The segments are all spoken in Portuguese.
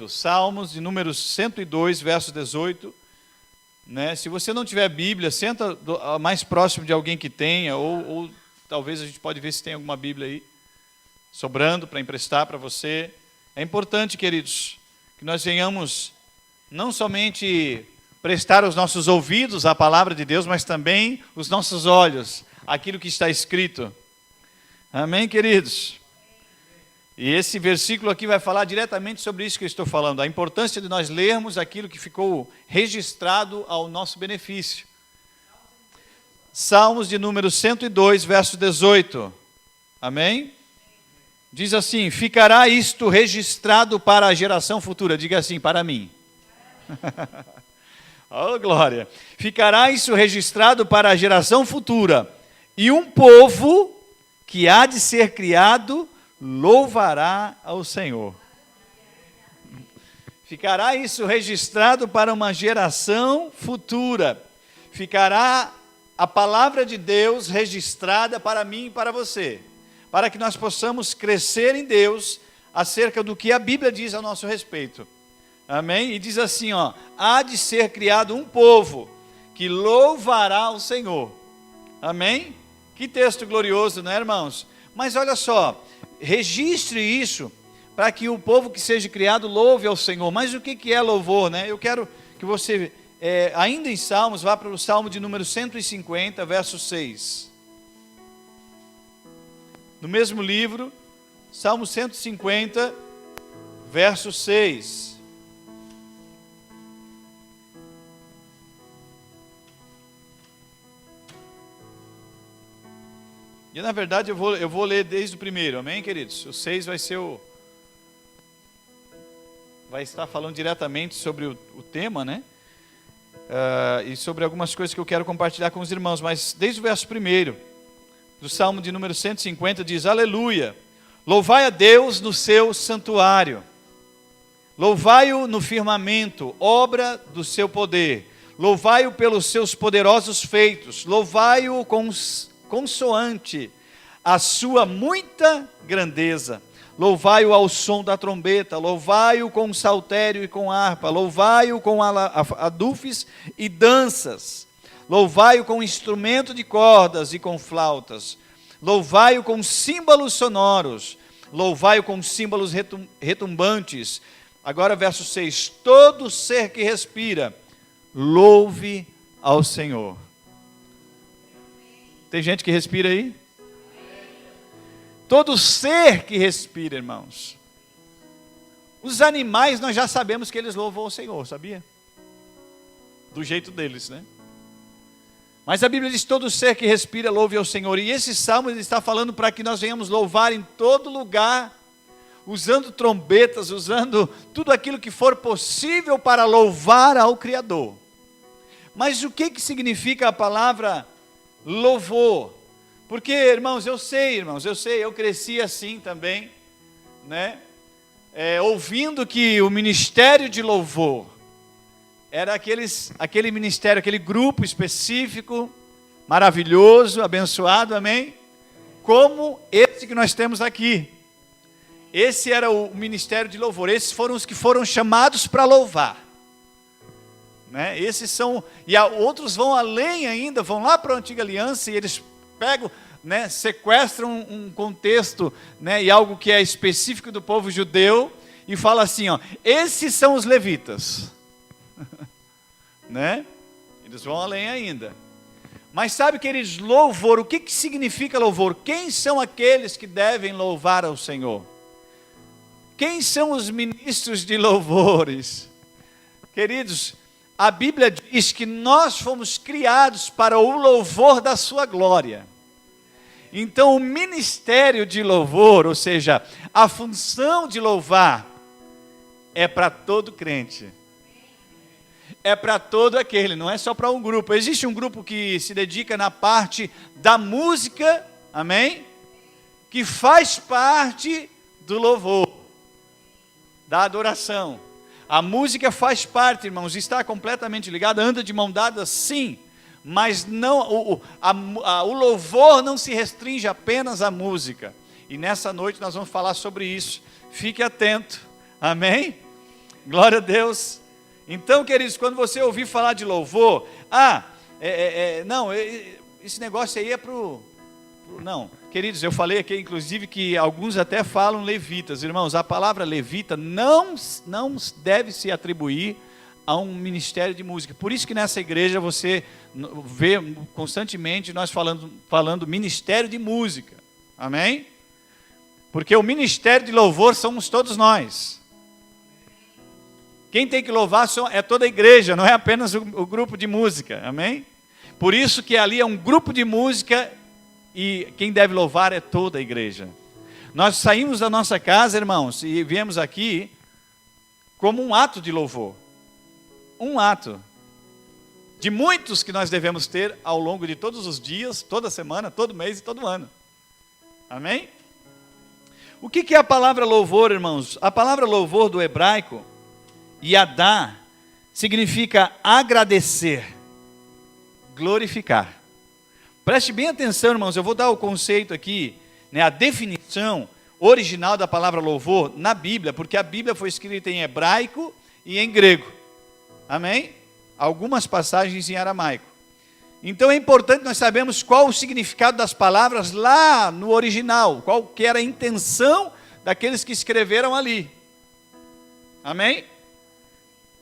Salmos de número 102, verso 18. Né? Se você não tiver Bíblia, senta mais próximo de alguém que tenha, ou talvez a gente pode ver se tem alguma Bíblia aí, sobrando para emprestar para você. É importante, queridos, que nós venhamos não somente prestar os nossos ouvidos à palavra de Deus, mas também os nossos olhos, aquilo que está escrito. Amém, queridos? E esse versículo aqui vai falar diretamente sobre isso que eu estou falando, a importância de nós lermos aquilo que ficou registrado ao nosso benefício. Salmos de número 102, verso 18. Amém? Diz assim: ficará isto registrado para a geração futura. Diga assim, para mim. Oh, glória. Ficará isso registrado para a geração futura. E um povo que há de ser criado louvará ao Senhor. Ficará isso registrado para uma geração futura. Ficará a palavra de Deus registrada para mim e para você, para que nós possamos crescer em Deus acerca do que a Bíblia diz a nosso respeito. Amém? E diz assim, ó: há de ser criado um povo que louvará ao Senhor. Amém? Que texto glorioso, não é, irmãos? Mas olha só, registre isso para que o povo que seja criado louve ao Senhor. Mas o que é louvor, né? Eu quero que você, ainda em Salmos, vá para o Salmo de número 150, verso 6. No mesmo livro, Salmo 150, verso 6. E na verdade eu vou ler desde o primeiro, amém, queridos? O 6 vai estar falando diretamente sobre o tema, né? E sobre algumas coisas que eu quero compartilhar com os irmãos, mas desde o verso 1 do Salmo de número 150 diz: aleluia, louvai a Deus no seu santuário, louvai-o no firmamento, obra do seu poder, louvai-o pelos seus poderosos feitos, louvai-o consoante a sua muita grandeza, louvai-o ao som da trombeta, louvai-o com saltério e com harpa, louvai-o com adufes e danças, louvai-o com instrumento de cordas e com flautas, louvai-o com símbolos sonoros, louvai-o com símbolos retumbantes. Agora verso 6, todo ser que respira, louve ao Senhor. Tem gente que respira aí? Todo ser que respira, irmãos. Os animais nós já sabemos que eles louvam ao Senhor, sabia? Do jeito deles, né? Mas a Bíblia diz: todo ser que respira, louve ao Senhor. E esse salmo ele está falando para que nós venhamos louvar em todo lugar, usando trombetas, usando tudo aquilo que for possível para louvar ao Criador. Mas o que significa a palavra louvor? Porque, irmãos, eu sei, eu cresci assim também, né? Ouvindo que o ministério de louvor era aquele ministério, aquele grupo específico, maravilhoso, abençoado, amém? Como esse que nós temos aqui. Esse era o ministério de louvor, esses foram os que foram chamados para louvar. Né? Esses são, e outros vão além ainda, vão lá para a antiga aliança e eles pegam, né, sequestram um contexto, né, e algo que é específico do povo judeu e fala assim, ó: esses são os levitas. Né? Eles vão além ainda. Mas sabe, queridos, louvor, o que significa louvor? Quem são aqueles que devem louvar ao Senhor? Quem são os ministros de louvores? Queridos, a Bíblia diz que nós fomos criados para o louvor da sua glória. Então o ministério de louvor, ou seja, a função de louvar, é para todo crente. É para todo aquele, não é só para um grupo. Existe um grupo que se dedica na parte da música, amém? Que faz parte do louvor, da adoração. A música faz parte, irmãos, está completamente ligada, anda de mão dada, sim, mas não, o louvor não se restringe apenas à música. E nessa noite nós vamos falar sobre isso. Fique atento, amém? Glória a Deus. Então, queridos, quando você ouvir falar de louvor, esse negócio aí é não, queridos, eu falei aqui, inclusive, que alguns até falam levitas. Irmãos, a palavra levita não deve se atribuir a um ministério de música. Por isso que nessa igreja você vê constantemente nós falando ministério de música. Amém? Porque o ministério de louvor somos todos nós. Quem tem que louvar é toda a igreja, não é apenas o grupo de música. Amém? Por isso que ali é um grupo de música e quem deve louvar é toda a igreja. Nós saímos da nossa casa, irmãos, e viemos aqui como um ato de louvor. Um ato de muitos que nós devemos ter ao longo de todos os dias, toda semana, todo mês e todo ano. Amém? O que é a palavra louvor, irmãos? A palavra louvor do hebraico, yadá, significa agradecer, glorificar. Preste bem atenção, irmãos, eu vou dar o conceito aqui, a definição original da palavra louvor na Bíblia, porque a Bíblia foi escrita em hebraico e em grego. Amém? Algumas passagens em aramaico. Então é importante nós sabermos qual o significado das palavras lá no original, qual que era a intenção daqueles que escreveram ali. Amém?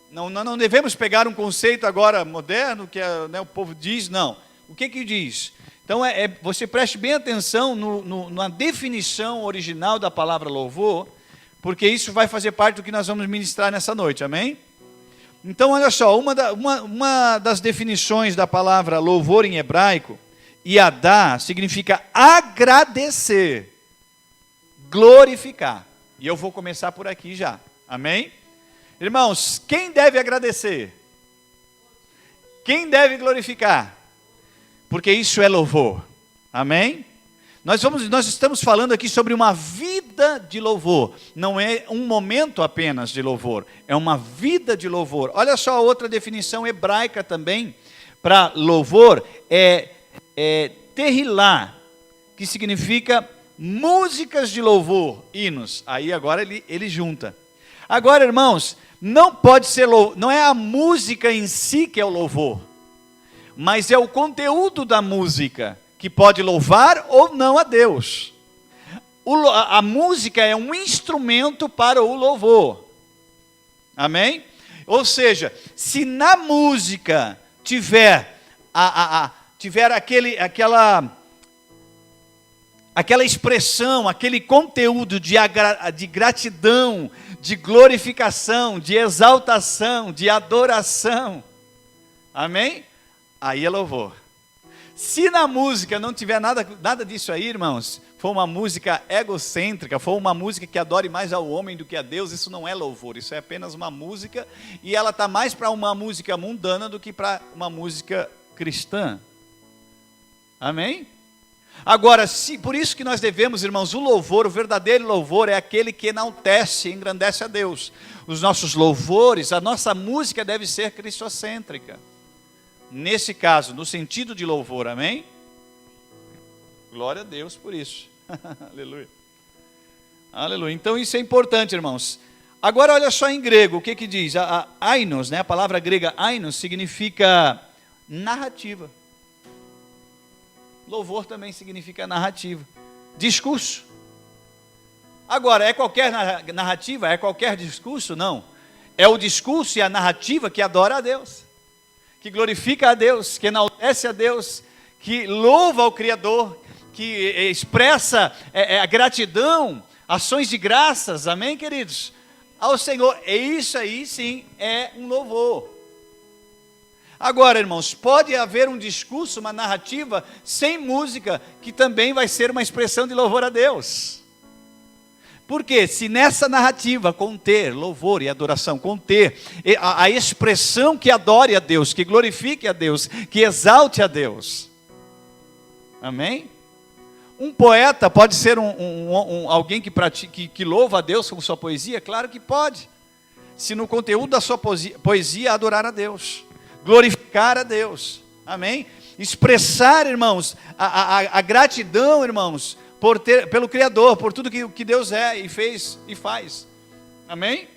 Não devemos pegar um conceito agora moderno, que o povo diz, não. O que diz? Então você preste bem atenção na definição original da palavra louvor, porque isso vai fazer parte do que nós vamos ministrar nessa noite, amém? Então olha só, uma das definições da palavra louvor em hebraico, yadá, significa agradecer, glorificar. E eu vou começar por aqui já, amém? Irmãos, quem deve agradecer? Quem deve glorificar? Porque isso é louvor, amém? Nós estamos falando aqui sobre uma vida de louvor, não é um momento apenas de louvor, é uma vida de louvor. Olha só a outra definição hebraica também, para louvor, é tehilá, que significa músicas de louvor, hinos. Aí agora ele junta. Agora, irmãos, não é a música em si que é o louvor, mas é o conteúdo da música que pode louvar ou não a Deus. A música é um instrumento para o louvor. Amém? Ou seja, se na música tiver aquela expressão, aquele conteúdo de gratidão, de glorificação, de exaltação, de adoração, amém? Aí é louvor. Se na música não tiver nada disso aí, irmãos, for uma música egocêntrica, for uma música que adore mais ao homem do que a Deus, isso não é louvor, isso é apenas uma música, e ela está mais para uma música mundana do que para uma música cristã. Amém? Agora, por isso que nós devemos, irmãos, o verdadeiro louvor é aquele que enaltece, engrandece a Deus. Os nossos louvores, a nossa música deve ser cristocêntrica. Nesse caso, no sentido de louvor, amém? Glória a Deus por isso. Aleluia. Aleluia. Então isso é importante, irmãos. Agora olha só em grego, o que diz? A ainos, a palavra grega ainos significa narrativa. Louvor também significa narrativa. Discurso. Agora, é qualquer narrativa? É qualquer discurso? Não. É o discurso e a narrativa que adora a Deus, que glorifica a Deus, que enaltece a Deus, que louva ao Criador, que expressa a gratidão, ações de graças, amém, queridos? Ao Senhor. E isso aí sim é um louvor. Agora, irmãos, pode haver um discurso, uma narrativa sem música, que também vai ser uma expressão de louvor a Deus. Porque se nessa narrativa conter louvor e adoração, conter a expressão que adore a Deus, que glorifique a Deus, que exalte a Deus, amém? Um poeta pode ser alguém que louva a Deus com sua poesia? Claro que pode. Se no conteúdo da sua poesia adorar a Deus, glorificar a Deus, amém? Expressar, irmãos, a gratidão, irmãos, pelo Criador, por tudo que Deus é e fez e faz, amém?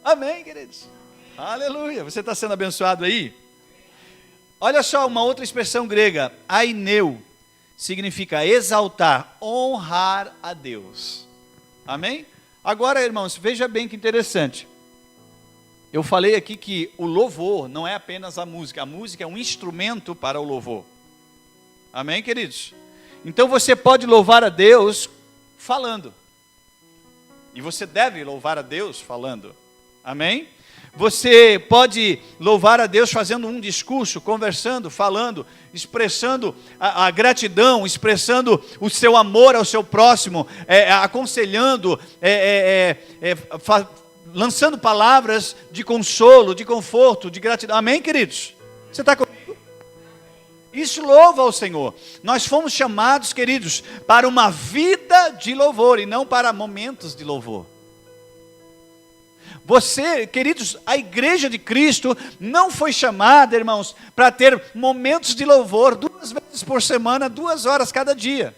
Amém, queridos? Aleluia. Você está sendo abençoado aí? Olha só uma outra expressão grega, aineu, significa exaltar, honrar a Deus. Amém? Agora, irmãos, veja bem que interessante. Eu falei aqui que o louvor não é apenas a música é um instrumento para o louvor. Amém, queridos? Então você pode louvar a Deus falando. E você deve louvar a Deus falando. Amém? Você pode louvar a Deus fazendo um discurso, conversando, falando, expressando a gratidão, expressando o seu amor ao seu próximo, aconselhando, lançando palavras de consolo, de conforto, de gratidão. Amém, queridos? Você está comigo? Isso louva ao Senhor. Nós fomos chamados, queridos, para uma vida de louvor e não para momentos de louvor. Você, queridos, a igreja de Cristo não foi chamada, irmãos, para ter momentos de louvor 2 vezes por semana, 2 horas cada dia.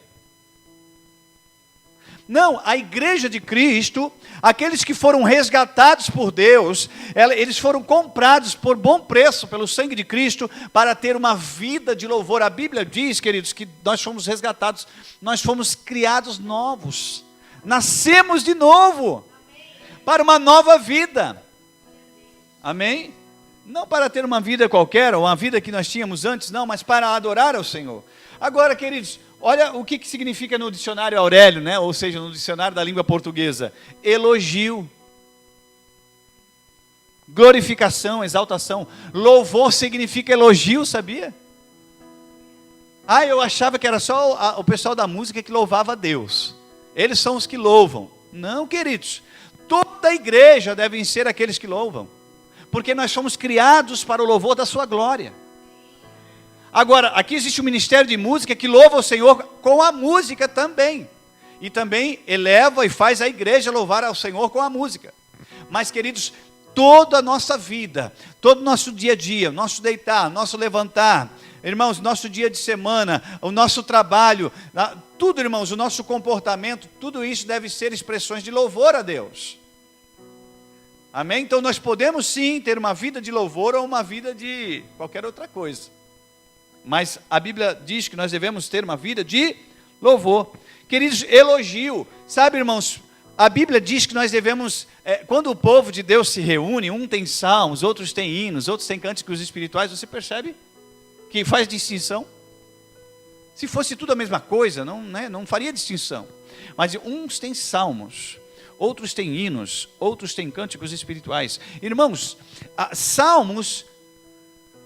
Não, a igreja de Cristo, aqueles que foram resgatados por Deus, eles foram comprados por bom preço pelo sangue de Cristo para ter uma vida de louvor. A Bíblia diz, queridos, que nós fomos resgatados, nós fomos criados novos, nascemos de novo. Para uma nova vida. Amém? Não para ter uma vida qualquer, ou uma vida que nós tínhamos antes, não, mas para adorar ao Senhor. Agora, queridos, olha o que significa no dicionário Aurélio, né? Ou seja, no dicionário da língua portuguesa. Elogio. Glorificação, exaltação. Louvor significa elogio, sabia? Eu achava que era só o pessoal da música que louvava a Deus. Eles são os que louvam. Não, queridos. Toda a igreja devem ser aqueles que louvam, porque nós fomos criados para o louvor da sua glória. Agora, aqui existe um ministério de música que louva o Senhor com a música também, e também eleva e faz a igreja louvar ao Senhor com a música. Mas, queridos, toda a nossa vida, todo o nosso dia a dia, nosso deitar, nosso levantar, irmãos, nosso dia de semana, o nosso trabalho, tudo, irmãos, o nosso comportamento, tudo isso deve ser expressões de louvor a Deus. Amém? Então nós podemos sim ter uma vida de louvor ou uma vida de qualquer outra coisa. Mas a Bíblia diz que nós devemos ter uma vida de louvor. Queridos, elogio. Sabe, irmãos, a Bíblia diz que nós devemos, quando o povo de Deus se reúne, um tem salmos, outros tem hinos, outros tem cânticos espirituais, você percebe que faz distinção? Se fosse tudo a mesma coisa, não faria distinção. Mas uns têm salmos, outros têm hinos, outros têm cânticos espirituais. Irmãos, salmos,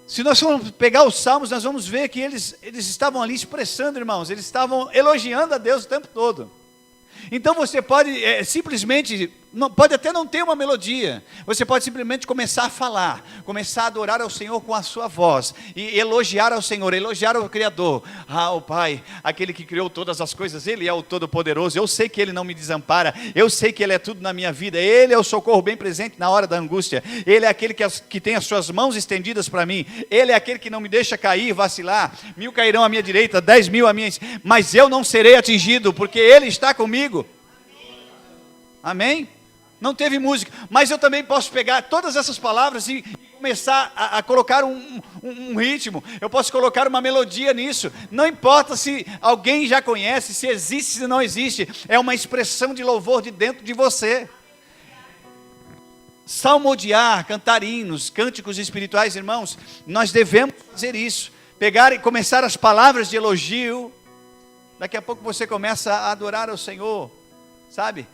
se nós formos pegar os salmos, nós vamos ver que eles estavam ali expressando, irmãos, eles estavam elogiando a Deus o tempo todo. Então você pode simplesmente, pode até não ter uma melodia, você pode simplesmente começar a falar, começar a adorar ao Senhor com a sua voz, e elogiar ao Senhor, elogiar ao Criador. O Pai, aquele que criou todas as coisas, Ele é o Todo-Poderoso, eu sei que Ele não me desampara, eu sei que Ele é tudo na minha vida, Ele é o socorro bem presente na hora da angústia, Ele é aquele que tem as suas mãos estendidas para mim, Ele é aquele que não me deixa cair, vacilar. 1000 cairão à minha direita, 10.000 à minha, mas eu não serei atingido, porque Ele está comigo. Amém? Não teve música, mas eu também posso pegar todas essas palavras e começar a colocar um ritmo, eu posso colocar uma melodia nisso, não importa se alguém já conhece, se existe, se não existe, é uma expressão de louvor de dentro de você. Salmodiar, cantar hinos, cânticos espirituais, irmãos, nós devemos fazer isso, pegar e começar as palavras de elogio, daqui a pouco você começa a adorar ao Senhor, sabe?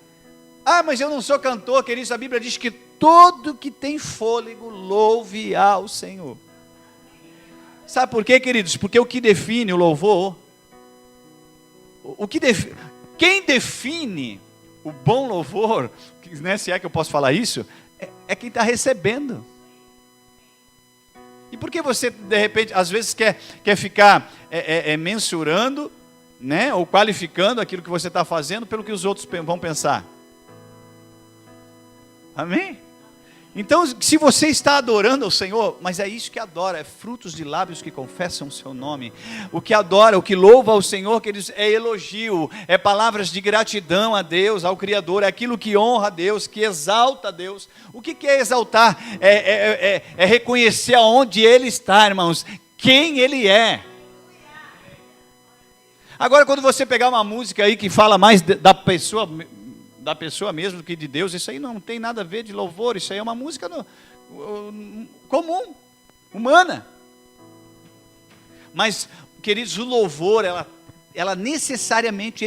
Mas eu não sou cantor, queridos, a Bíblia diz que todo que tem fôlego louve ao Senhor. Sabe por quê, queridos? Porque o que define o louvor, quem define o bom louvor, né, se é que eu posso falar isso, é quem está recebendo. E por que você, de repente, às vezes quer ficar mensurando, né, ou qualificando aquilo que você está fazendo pelo que os outros vão pensar? Amém? Então, se você está adorando ao Senhor, mas é isso que adora, é frutos de lábios que confessam o seu nome. O que adora, o que louva ao Senhor, queridos, é elogio, é palavras de gratidão a Deus, ao Criador, é aquilo que honra a Deus, que exalta a Deus. O que é exaltar? É reconhecer aonde Ele está, irmãos, quem Ele é. Agora, quando você pegar uma música aí que fala mais da pessoa mesmo do que de Deus, isso aí não tem nada a ver de louvor, isso aí é uma música comum, humana. Mas, queridos, o louvor, ela necessariamente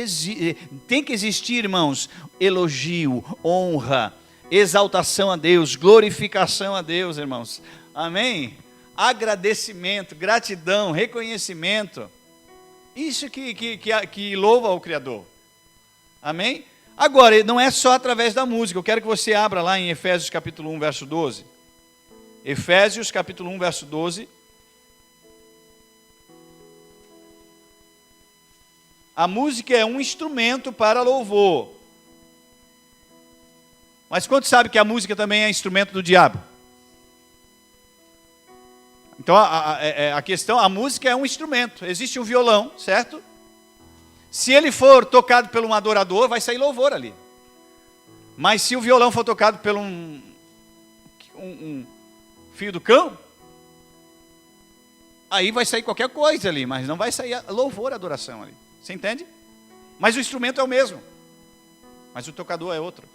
tem que existir, irmãos, elogio, honra, exaltação a Deus, glorificação a Deus, irmãos. Amém? Agradecimento, gratidão, reconhecimento. Isso que louva ao Criador. Amém? Agora, não é só através da música. Eu quero que você abra lá em Efésios capítulo 1, verso 12. Efésios capítulo 1, verso 12. A música é um instrumento para louvor. Mas quantos sabem que a música também é instrumento do diabo? Então a questão, a música é um instrumento. Existe um violão, certo? Se ele for tocado por um adorador, vai sair louvor ali. Mas se o violão for tocado por um filho do cão, aí vai sair qualquer coisa ali, mas não vai sair louvor, adoração ali. Você entende? Mas o instrumento é o mesmo, mas o tocador é outro.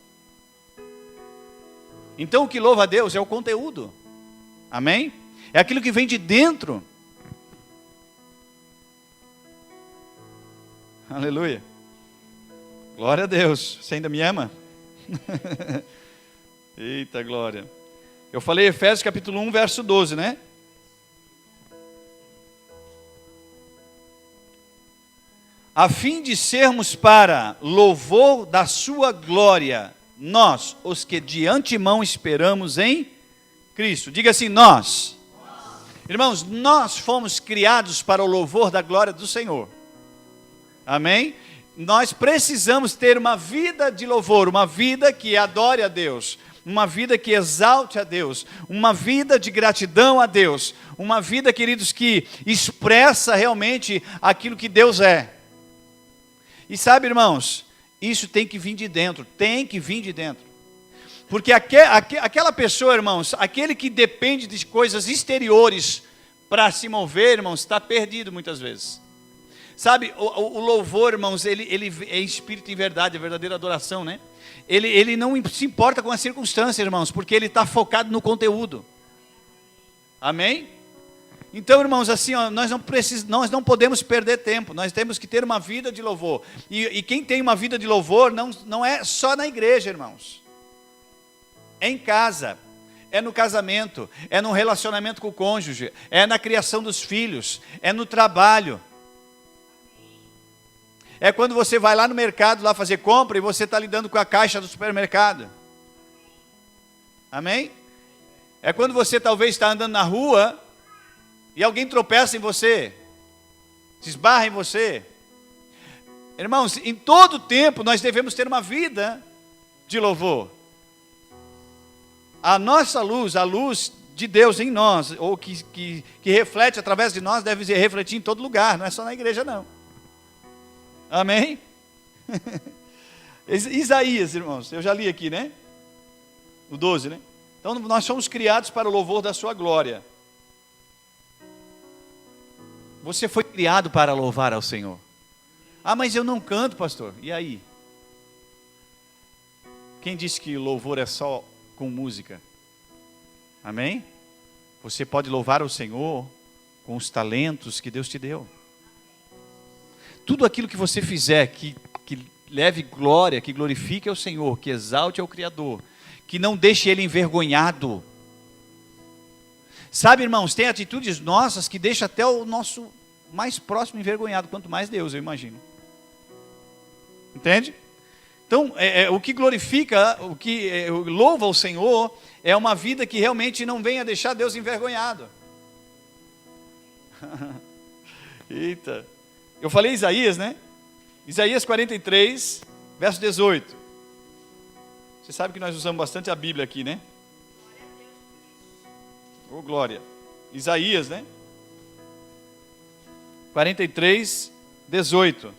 Então o que louva a Deus é o conteúdo. Amém? É aquilo que vem de dentro. Aleluia. Glória a Deus. Você ainda me ama? Eita glória. Eu falei Efésios capítulo 1, verso 12, né? A fim de sermos para louvor da sua glória, nós, os que de antemão esperamos em Cristo. Diga assim, nós. Irmãos, nós fomos criados para o louvor da glória do Senhor. Amém? Nós precisamos ter uma vida de louvor, uma vida que adore a Deus, uma vida que exalte a Deus, uma vida de gratidão a Deus, uma vida, queridos, que expressa realmente aquilo que Deus é. E sabe, irmãos, isso tem que vir de dentro, tem que vir de dentro. Porque aquela pessoa, irmãos, aquele que depende de coisas exteriores para se mover, irmãos, está perdido muitas vezes. Sabe, o louvor, irmãos, ele é espírito em verdade, é verdadeira adoração, né? Ele não se importa com as circunstâncias, irmãos, porque ele está focado no conteúdo. Amém? Então, irmãos, assim, ó, nós não podemos perder tempo, nós temos que ter uma vida de louvor. E quem tem uma vida de louvor não é só na igreja, irmãos. É em casa, é no casamento, é no relacionamento com o cônjuge, é na criação dos filhos, é no trabalho. É quando você vai lá no mercado lá fazer compra e você está lidando com a caixa do supermercado. Amém? É quando você talvez está andando na rua e alguém tropeça em você, se esbarra em você. Irmãos, em todo tempo nós devemos ter uma vida de louvor. A nossa luz, a luz de Deus em nós, ou que reflete através de nós, deve refletir em todo lugar, não é só na igreja não. Amém? Isaías, irmãos, eu já li aqui, né? O 12, né? Então nós somos criados para o louvor da sua glória. Você foi criado para louvar ao Senhor. Ah, mas eu não canto, pastor. E aí? Quem disse que louvor é só com música? Amém? Você pode louvar ao Senhor com os talentos que Deus te deu. Tudo aquilo que você fizer que leve glória, que glorifique ao Senhor, que exalte ao Criador, que não deixe Ele envergonhado. Sabe, irmãos, tem atitudes nossas que deixam até o nosso mais próximo envergonhado, quanto mais Deus, eu imagino. Entende? Então, o que glorifica, o que louva ao Senhor, é uma vida que realmente não venha deixar Deus envergonhado. Eita. Eu falei Isaías, né? Isaías 43, verso 18. Você sabe que nós usamos bastante a Bíblia aqui, né? Oh, glória. Isaías, né? 43, 18.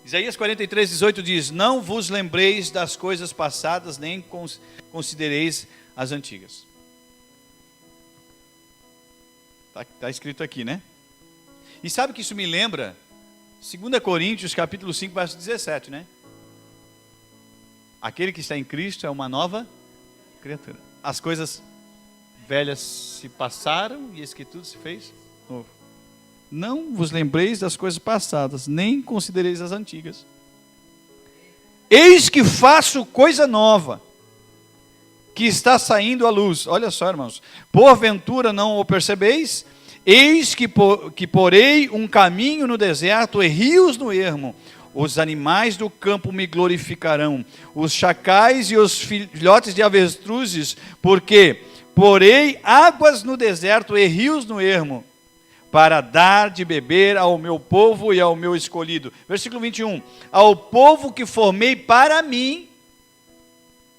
Isaías 43, 18 diz: não vos lembreis das coisas passadas, nem considereis as antigas. Está escrito aqui, né? E sabe que isso me lembra? 2 Coríntios capítulo 5, verso 17, né? Aquele que está em Cristo é uma nova criatura. As coisas velhas se passaram e eis que tudo se fez novo. Não vos lembreis das coisas passadas, nem considereis as antigas. Eis que faço coisa nova, que está saindo à luz. Olha só, irmãos. Porventura não o percebeis? Eis que porei um caminho no deserto e rios no ermo. Os animais do campo me glorificarão, os chacais e os filhotes de avestruzes, porque porei águas no deserto e rios no ermo, para dar de beber ao meu povo e ao meu escolhido. Versículo 21. Ao povo que formei para mim,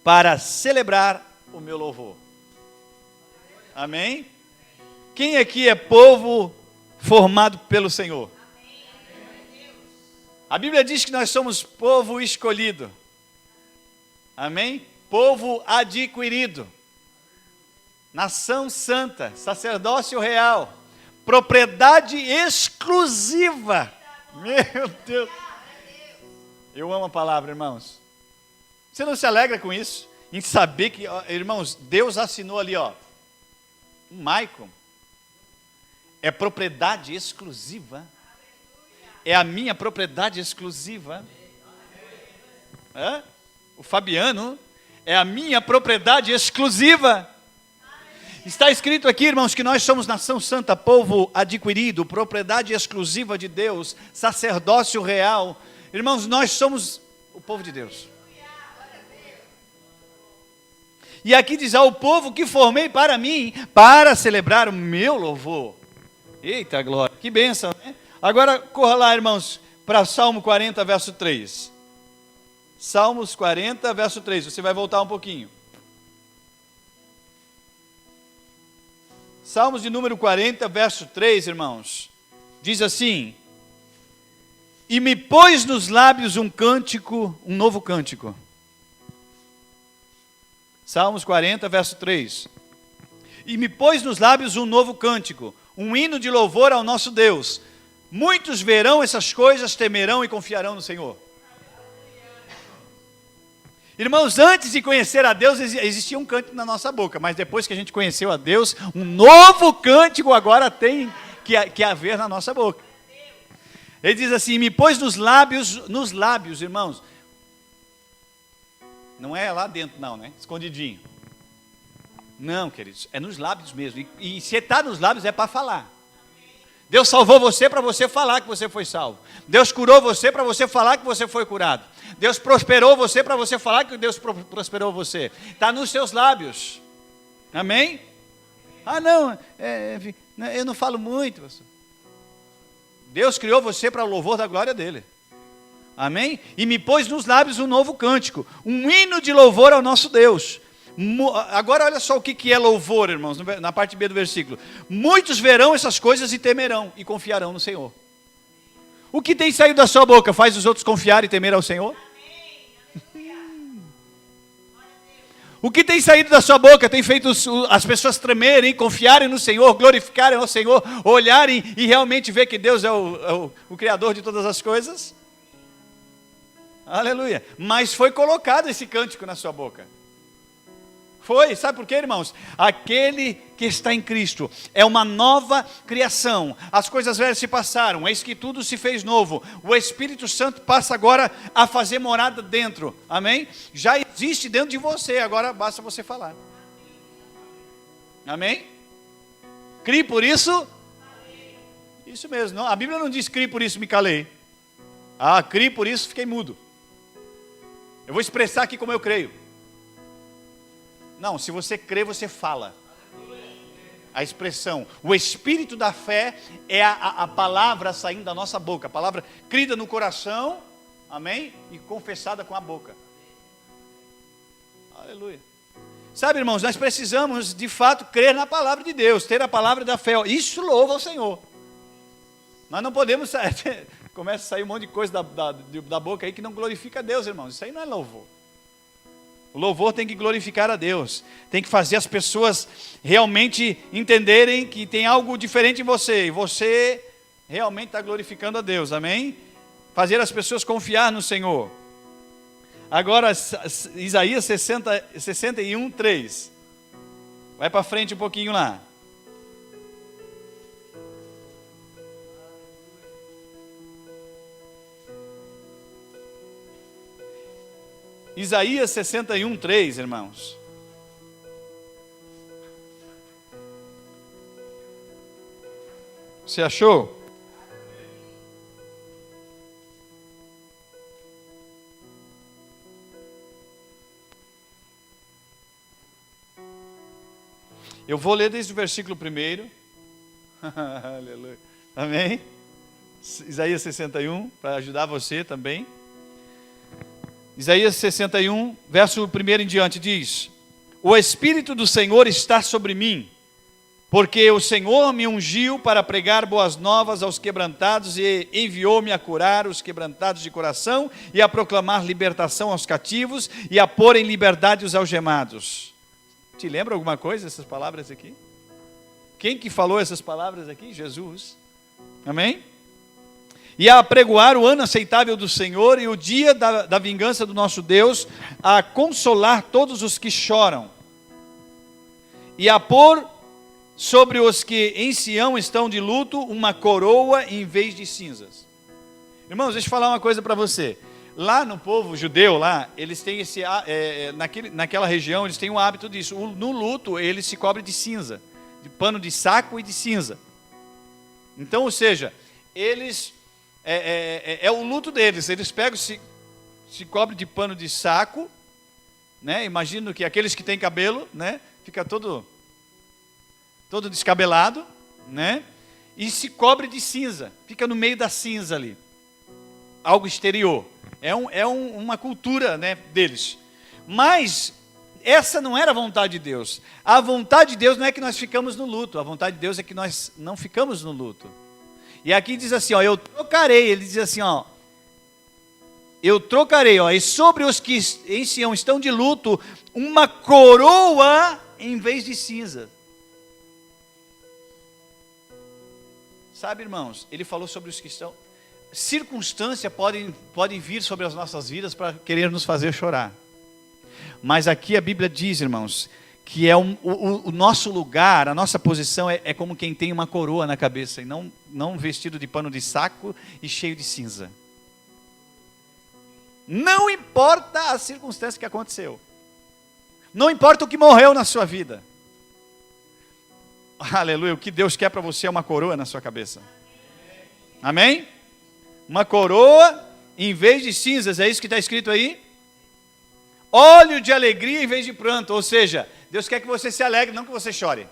para celebrar o meu louvor. Amém? Quem aqui é povo formado pelo Senhor? A Bíblia diz que nós somos povo escolhido. Amém? Povo adquirido. Nação santa, sacerdócio real. Propriedade exclusiva. Meu Deus. Eu amo a palavra, irmãos. Você não se alegra com isso? Em saber que, irmãos, Deus assinou ali, ó. Maicon. É propriedade exclusiva. É a minha propriedade exclusiva. O Fabiano é a minha propriedade exclusiva. Está escrito aqui, irmãos, que nós somos nação santa, povo adquirido, propriedade exclusiva de Deus, sacerdócio real. Irmãos, nós somos o povo de Deus. E aqui diz: ao povo que formei para mim, para celebrar o meu louvor. Eita glória, que bênção, né? Agora corra lá, irmãos, para Salmo 40, verso 3. Salmos 40, verso 3, você vai voltar um pouquinho. Salmos de número 40, verso 3, irmãos, diz assim: e me pôs nos lábios um cântico, um novo cântico. Salmos 40, verso 3. E me pôs nos lábios um novo cântico, um hino de louvor ao nosso Deus. Muitos verão essas coisas, temerão e confiarão no Senhor. Irmãos, antes de conhecer a Deus, existia um cântico na nossa boca, mas depois que a gente conheceu a Deus, um novo cântico agora tem que haver na nossa boca. Ele diz assim: me pôs nos lábios, irmãos. Não é lá dentro não, né? Escondidinho. Não, queridos, é nos lábios mesmo. E se está nos lábios é para falar. Deus salvou você para você falar que você foi salvo. Deus curou você para você falar que você foi curado. Deus prosperou você para você falar que Deus prosperou você. Está nos seus lábios. Amém? Ah, não, eu não falo muito, pastor. Deus criou você para o louvor da glória dele. Amém? E me pôs nos lábios um novo cântico, um hino de louvor ao nosso Deus. Agora olha só o que é louvor, irmãos, na parte B do versículo. Muitos verão essas coisas e temerão e confiarão no Senhor. O que tem saído da sua boca faz os outros confiar e temer ao Senhor? O que tem saído da sua boca tem feito as pessoas tremerem, confiarem no Senhor, glorificarem ao Senhor, olharem e realmente ver que Deus é o Criador de todas as coisas? Aleluia. Mas foi colocado esse cântico na sua boca. Foi, sabe por quê, irmãos? Aquele que está em Cristo é uma nova criação. As coisas velhas se passaram, eis que tudo se fez novo. O Espírito Santo passa agora a fazer morada dentro. Amém? Já existe dentro de você, agora basta você falar. Amém? Crie por isso? Isso mesmo. Não, a Bíblia não diz crie por isso me calei. Ah, crie por isso fiquei mudo. Eu vou expressar aqui como eu creio. Não, se você crê, você fala. A expressão, o espírito da fé é a palavra saindo da nossa boca. A palavra crida no coração amém? E confessada com a boca. Aleluia. Sabe, irmãos, nós precisamos de fato crer na palavra de Deus, ter a palavra da fé. Isso louva ao Senhor. Nós não podemos sair, começa a sair um monte de coisa da boca aí que não glorifica a Deus, irmãos. Isso aí não é louvor. O louvor tem que glorificar a Deus, tem que fazer as pessoas realmente entenderem que tem algo diferente em você, e você realmente está glorificando a Deus, amém? Fazer as pessoas confiar no Senhor. Agora, Isaías 61, 3. Vai para frente um pouquinho lá. Isaías 61, 3, irmãos. Você achou? Eu vou ler desde o versículo 1. Aleluia. Amém? Isaías 61, para ajudar você também. Isaías 61, verso 1 em diante, diz: O Espírito do Senhor está sobre mim, porque o Senhor me ungiu para pregar boas novas aos quebrantados e enviou-me a curar os quebrantados de coração e a proclamar libertação aos cativos e a pôr em liberdade os algemados. Te lembra alguma coisa essas palavras aqui? Quem que falou essas palavras aqui? Jesus. Amém? E a apregoar o ano aceitável do Senhor e o dia da vingança do nosso Deus, a consolar todos os que choram, e a pôr sobre os que em Sião estão de luto uma coroa em vez de cinzas. Irmãos, deixa eu falar uma coisa para você. Lá no povo judeu, lá, eles têm naquela região, eles têm um hábito disso. No luto, eles se cobrem de cinza, de pano de saco e de cinza. Então, ou seja, eles... É o luto deles. Eles pegam, se cobrem de pano de saco, né? Imagino que aqueles que têm cabelo, né? Fica todo descabelado, né? E se cobre de cinza, fica no meio da cinza ali, algo exterior. Uma cultura, né, deles. Mas essa não era a vontade de Deus. A vontade de Deus não é que nós ficamos no luto. A vontade de Deus é que nós não ficamos no luto. E aqui diz assim, ó, eu trocarei, ele diz assim, ó, eu trocarei, ó, e sobre os que em Sião estão de luto, uma coroa em vez de cinza. Sabe, irmãos, ele falou sobre os que estão... Circunstâncias podem vir sobre as nossas vidas para querer nos fazer chorar. Mas aqui a Bíblia diz, irmãos, que é o nosso lugar, a nossa posição é como quem tem uma coroa na cabeça, e não vestido de pano de saco e cheio de cinza. Não importa a circunstância que aconteceu. Não importa o que morreu na sua vida. Aleluia, o que Deus quer para você é uma coroa na sua cabeça. Amém? Uma coroa em vez de cinzas, é isso que está escrito aí? Óleo de alegria em vez de pranto, ou seja, Deus quer que você se alegre, não que você chore.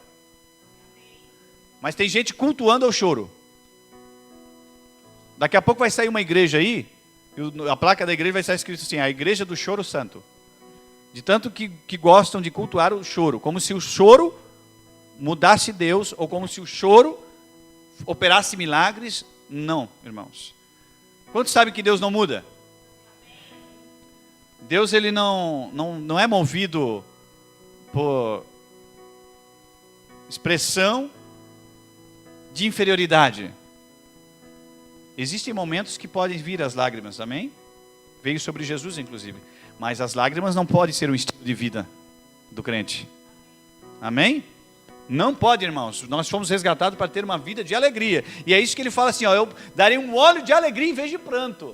Mas tem gente cultuando ao choro. Daqui a pouco vai sair uma igreja aí, e a placa da igreja vai estar escrito assim, a igreja do choro santo. De tanto que gostam de cultuar o choro, como se o choro mudasse Deus, ou como se o choro operasse milagres. Não, irmãos. Quantos sabem que Deus não muda? Deus, ele não é movido por expressão de inferioridade. Existem momentos que podem vir as lágrimas, amém? Veio sobre Jesus, inclusive. Mas as lágrimas não podem ser um estilo de vida do crente. Amém? Não pode, irmãos. Nós fomos resgatados para ter uma vida de alegria. E é isso que ele fala assim, ó, eu darei um óleo de alegria em vez de pranto.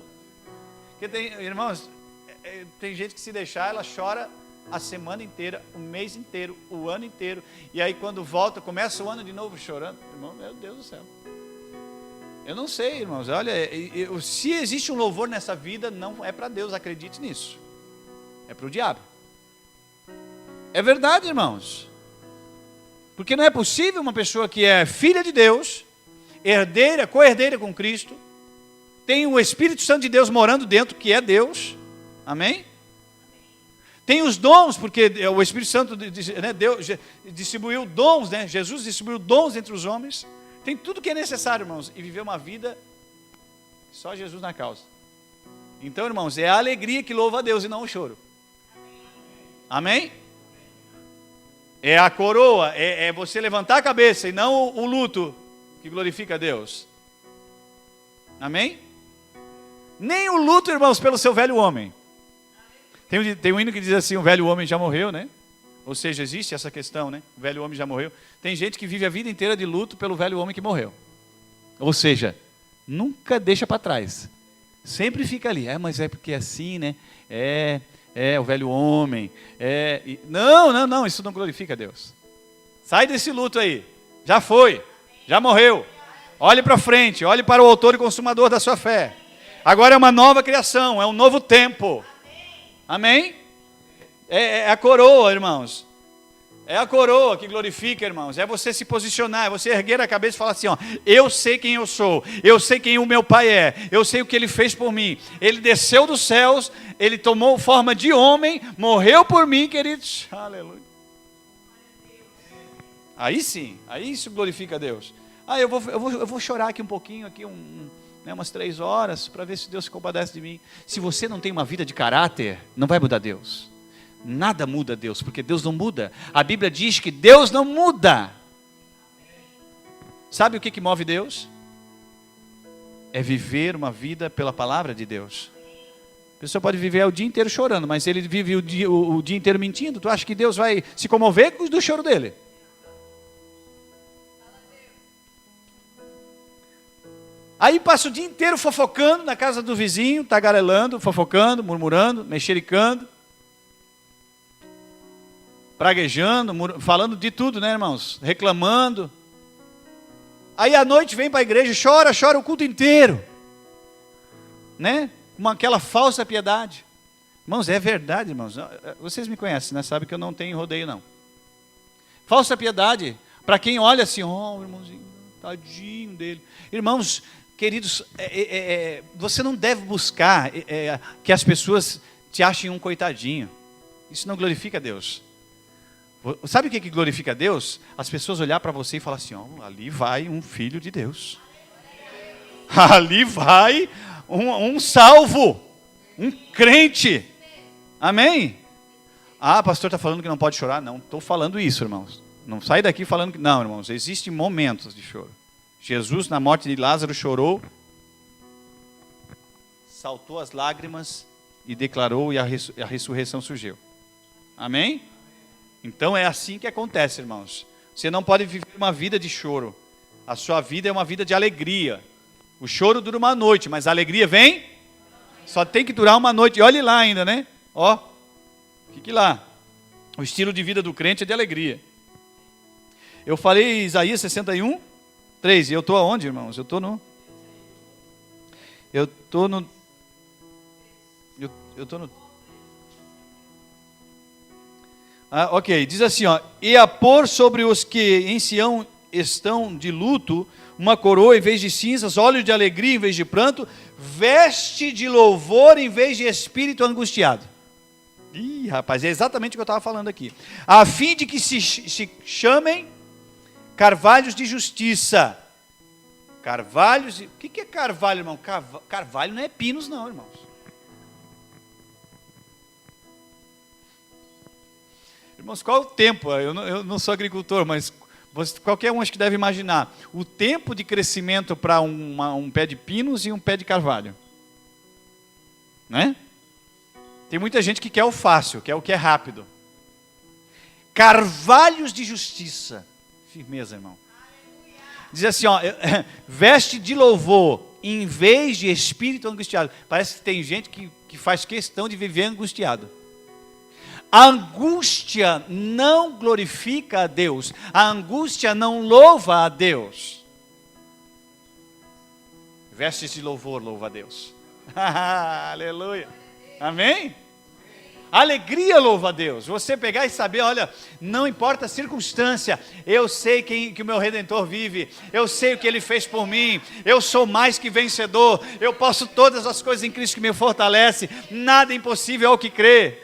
Porque irmãos, tem gente que se deixar, ela chora a semana inteira, o mês inteiro, o ano inteiro. E aí quando volta, começa o ano de novo chorando. Irmão, meu Deus do céu. Eu não sei, irmãos. Olha, se existe um louvor nessa vida, não é para Deus, acredite nisso. É para o diabo. É verdade, irmãos. Porque não é possível uma pessoa que é filha de Deus, herdeira, co-herdeira com Cristo, Tem o Espírito Santo de Deus morando dentro, que é Deus. Amém? Tem os dons, porque o Espírito Santo, né, Deus distribuiu dons, né? Jesus distribuiu dons entre os homens. Tem tudo que é necessário, irmãos, e viver uma vida só Jesus na causa. Então, irmãos, é a alegria que louva a Deus e não o choro. Amém? É a coroa, é você levantar a cabeça e não o luto que glorifica a Deus. Amém? Nem o luto, irmãos, pelo seu velho homem. Tem um hino que diz assim, o velho homem já morreu, né? Ou seja, existe essa questão, né? O velho homem já morreu. Tem gente que vive a vida inteira de luto pelo velho homem que morreu. Ou seja, nunca deixa para trás. Sempre fica ali. Mas é porque é assim, né? O velho homem. Não, isso não glorifica a Deus. Sai desse luto aí. Já foi. Já morreu. Olhe para frente. Olhe para o autor e consumador da sua fé. Agora é uma nova criação. É um novo tempo. Amém? É a coroa, irmãos. É a coroa que glorifica, irmãos. É você se posicionar, é você erguer a cabeça e falar assim, ó, eu sei quem eu sou, eu sei quem o meu pai é, eu sei o que ele fez por mim. Ele desceu dos céus, ele tomou forma de homem, morreu por mim, queridos. Aleluia. Aí sim, aí isso glorifica a Deus. Eu vou chorar aqui um pouquinho, aqui umas 3 horas, para ver se Deus se compadece de mim. Se você não tem uma vida de caráter, não vai mudar Deus. Nada muda Deus, porque Deus não muda. A Bíblia diz que Deus não muda. Sabe o que move Deus? É viver uma vida pela palavra de Deus. A pessoa pode viver o dia inteiro chorando, mas ele vive o dia inteiro mentindo. Tu acha que Deus vai se comover do choro dele? Aí passa o dia inteiro fofocando na casa do vizinho, tagarelando, fofocando, murmurando, mexericando, praguejando, falando de tudo, né, irmãos? Reclamando. Aí à noite vem para a igreja, chora o culto inteiro, né? Com aquela falsa piedade. Irmãos, é verdade, irmãos. Vocês me conhecem, né? Sabem que eu não tenho rodeio, não. Falsa piedade. Para quem olha assim, irmãozinho, tadinho dele. Irmãos, queridos, você não deve buscar que as pessoas te achem um coitadinho. Isso não glorifica a Deus. Sabe o que glorifica a Deus? As pessoas olhar para você e falar assim, ali vai um filho de Deus. Ali vai um salvo, um crente. Amém? Pastor está falando que não pode chorar? Não, estou falando isso, irmãos. Não sai daqui falando que... Não, irmãos, existem momentos de choro. Jesus, na morte de Lázaro, chorou, saltou as lágrimas e declarou, e a ressurreição surgiu. Amém? Então é assim que acontece, irmãos. Você não pode viver uma vida de choro. A sua vida é uma vida de alegria. O choro dura uma noite, mas a alegria vem? Só tem que durar uma noite. E olhe lá ainda, né? Fique lá. O estilo de vida do crente é de alegria. Eu falei Isaías 61, 3. E eu estou aonde, irmãos? Eu estou no... Ok, diz assim, e a pôr sobre os que em Sião estão de luto, uma coroa em vez de cinzas, olhos de alegria em vez de pranto, veste de louvor em vez de espírito angustiado. Ih, rapaz, é exatamente o que eu estava falando aqui. A fim de que se chamem carvalhos de justiça. Carvalhos, o que é carvalho, irmão? Carvalho não é pinos não, irmãos. Irmãos, qual é o tempo? Eu não sou agricultor, mas qualquer um acho que deve imaginar. O tempo de crescimento para um pé de pinos e um pé de carvalho. Né? Tem muita gente que quer o fácil, quer o que é rápido. Carvalhos de justiça. Firmeza, irmão. Diz assim, veste de louvor em vez de espírito angustiado. Parece que tem gente que faz questão de viver angustiado. A angústia não glorifica a Deus. A angústia não louva a Deus. Vestes de louvor louva a Deus. Aleluia. Amém? Alegria louva a Deus. Você pegar e saber, olha, não importa a circunstância, eu sei que o meu Redentor vive, eu sei o que Ele fez por mim, eu sou mais que vencedor, eu posso todas as coisas em Cristo que me fortalece, nada é impossível ao que crê.